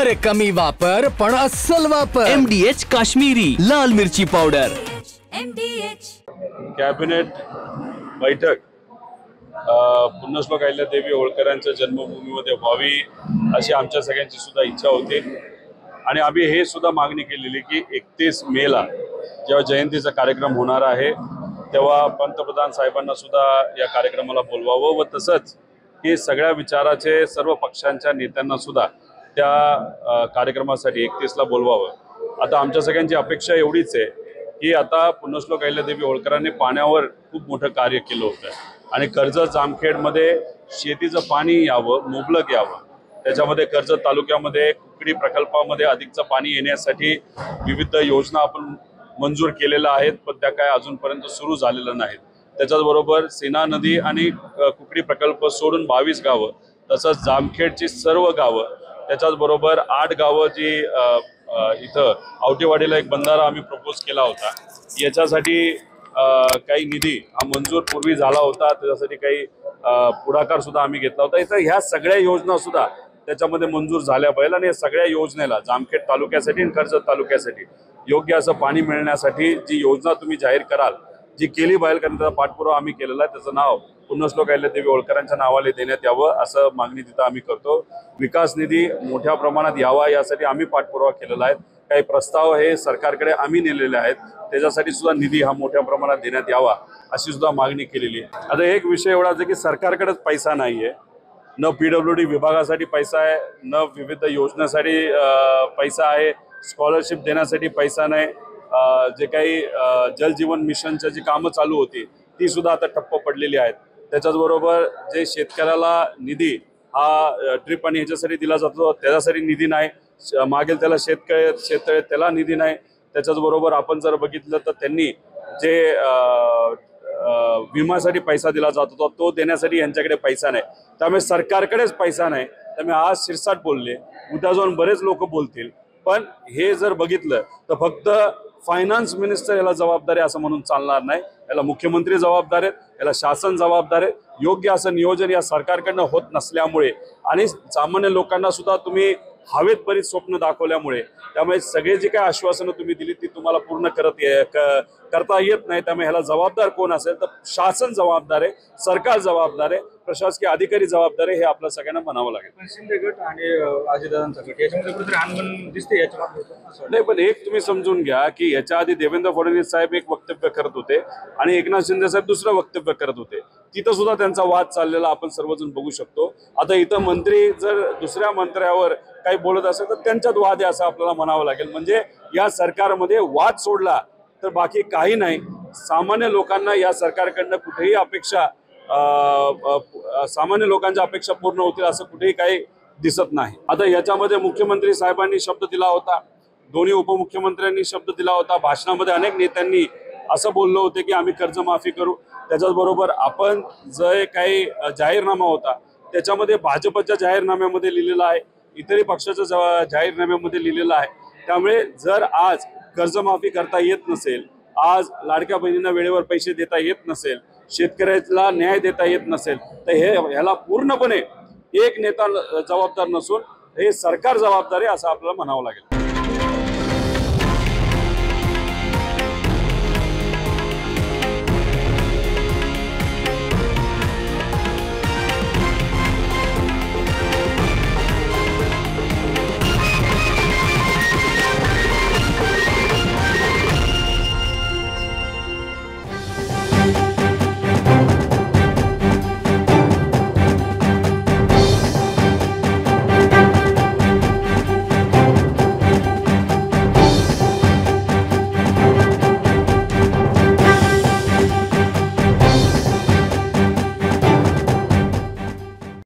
अरे कमी वापर पण अस्सल वापर। MDH काश्मीरी लाल मिरची पावडर। MDH कॅबिनेट बैठक पुण्यश्लोक अहिल्यादेवी होळकरांच्या जन्मभूमीमध्ये व्हावी अशी आमच्या सगळ्यांची सुद्धा इच्छा होती आणि आम्ही हे सुद्धा मागणी केलेली की 31 मेला जेव्हा जयंतीचा कार्यक्रम होणार आहे तेव्हा पंतप्रधान साहेबांना सुद्धा या कार्यक्रमाला बोलवावं व तसंच की सगळ्या विचाराचे सर्व पक्षांच्या नेत्यांना सुद्धा त्या कार्यक्रमासाठी 31 ला बोलवावं। आता आमच्या सगळ्यांची अपेक्षा एवढीच आहे की आता पुण्यश्लोक अहिल्यादेवी होळकरांनी पाण्यावर खूप मोठं कार्य केलं होतं आणि कर्जत जामखेडमध्ये शेतीचं पाणी यावं, मुबलक यावं। त्याच्यामध्ये कर्जत तालुक्यामध्ये कुकडी प्रकल्पामध्ये अधिकचं पाणी येण्यासाठी विविध योजना आपण मंजूर केलेल्या आहेत, पण त्या काय अजूनपर्यंत सुरू झालेल्या नाहीत। त्याच्याचबरोबर सीना नदी आणि कुकडी प्रकल्प सोडून 22 गावं, तसंच जामखेडची सर्व गावं, त्याच्याचबरोबर 8 गावं जी इथं आवटेवाडीला एक बंधारा आम्ही प्रपोज केला होता, याच्यासाठी काही निधी हा मंजूर पूर्वी झाला होता, त्याच्यासाठी काही पुढाकार सुद्धा आम्ही घेतला होता। इथं ह्या सगळ्या योजना सुद्धा त्याच्यामध्ये मंजूर झाल्या पाहिजे आणि या सगळ्या योजनेला जामखेड तालुक्यासाठी आणि कर्जत तालुक्यासाठी योग्य असं पाणी मिळण्यासाठी जी योजना तुम्ही जाहीर कराल, जी केली पाहिजे, कारण त्याचा पाठपुरावा आम्ही केलेला आहे, त्याचं नाव पुण्यश्लोक अहिल्यादेवी होळकरांच्या नावाने देण्यात यावं असं मागणी तिथं आम्ही करतो। विकास निधी मोठ्या प्रमाणात यावा यासाठी आम्ही पाठपुरावा केलेला आहे। काही प्रस्ताव हे सरकारकडे आम्ही नेलेले आहेत, त्याच्यासाठी सुद्धा निधी हा मोठ्या प्रमाणात देण्यात यावा अशी सुद्धा मागणी केलेली आहे। आता एक विषय एवढाच आहे की सरकारकडेच पैसा नाही आहे, न PWD विभागासाठी पैसा आहे, न विविध योजनेसाठी पैसा आहे, स्कॉलरशिप देण्यासाठी पैसा नाही, जे काही जलजीवन मिशनच्या जी कामं चालू होती ती सुद्धा आता ठप्प पडलेली आहेत। त्याच्याचबरोबर जे शेतकऱ्याला निधी हा ड्रिप आणि ह्याच्यासाठी दिला जातो त्याच्यासाठी निधी नाही, मागेल त्याला शेततळे त्याला निधी नाही। त्याच्याचबरोबर आपण जर बघितलं तर त्यांनी जे विम्यासाठी पैसा दिला जात होता तो देण्यासाठी यांच्याकडे पैसा नाही, त्यामुळे सरकारकडेच पैसा नाही। त्यामुळे आज शिरसाट बोलले, उद्या जाऊन बरेच लोक बोलतील, पण हे जर बघितलं तर फक्त फायनान्स मिनिस्टर याला जबाबदार आहे असं म्हणून चालणार नाही। याला मुख्यमंत्री जबाबदार आहेत, याला शासन जबाबदार आहे। योग्य असं नियोजन या सरकारकडनं होत नसल्यामुळे आणि सामान्य लोकांना सुद्धा तुम्ही हवेत बरीच स्वप्न दाखवल्यामुळे त्यामुळे सगळे जे काही आश्वासनं तुम्ही दिली ती तुम्हाला पूर्ण करता येत नाही। त्यामुळे ह्याला जबाबदार कोण असेल तर शासन जबाबदार आहे, सरकार जबाबदार आहे, प्रशासकीय अधिकारी जबाबदार आहे, हे आपल्या सगळ्यांना म्हणावं लागेल। पण शिंदे गट आणि अजितदादांचा गट याच्यामध्ये कुठेतरी आंदोलन दिसते याच्यामध्ये नाही, पण एक तुम्ही समजून घ्या की याच्या आधी देवेंद्र फडणवीस साहेब एक वक्तव्य करत होते आणि एकनाथ शिंदे साहेब दुसरं वक्तव्य करत होते, तिथं सुद्धा त्यांचा वाद चाललेला आपण सर्वजण बघू शकतो। आता इथं मंत्री जर दुसऱ्या मंत्र्यावर काही बोलत असेल तर त्यांच्यात वाद आहे असं आपल्याला म्हणावं लागेल। म्हणजे या सरकारमध्ये वाद सोडला तर बाकी काही नाही। सामान्य लोकांना या सरकारकडनं कुठेही अपेक्षा सामान्य लोकांच्या अपेक्षा पूर्ण होतील असं कुठेही काही दिसत नाही। आता याच्यामध्ये मुख्यमंत्री साहेबांनी शब्द दिला होता, दोन्ही उपमुख्यमंत्र्यांनी शब्द दिला होता, भाषणामध्ये अनेक नेत्यांनी असं बोललं होते की आम्ही कर्जमाफी करू। त्याच्याचबरोबर आपण जे काही जाहीरनामा होता त्याच्यामध्ये भाजपच्या जाहीरनाम्यामध्ये लिहिलेलं आहे, इतरही पक्षाच्या जाहीरनाम्यामध्ये लिहिलेलं आहे। त्यामुळे जर आज कर्जमाफी करता येत नसेल, आज लाडक्या बहिणींना वेळेवर पैसे देता येत नसेल, शेतकऱ्याला न्याय देता येत नसेल तर ह्याला पूर्णपणे एक नेता जबाबदार नसून हे सरकार जबाबदार आहे असं आपल्याला म्हणावं लागेल।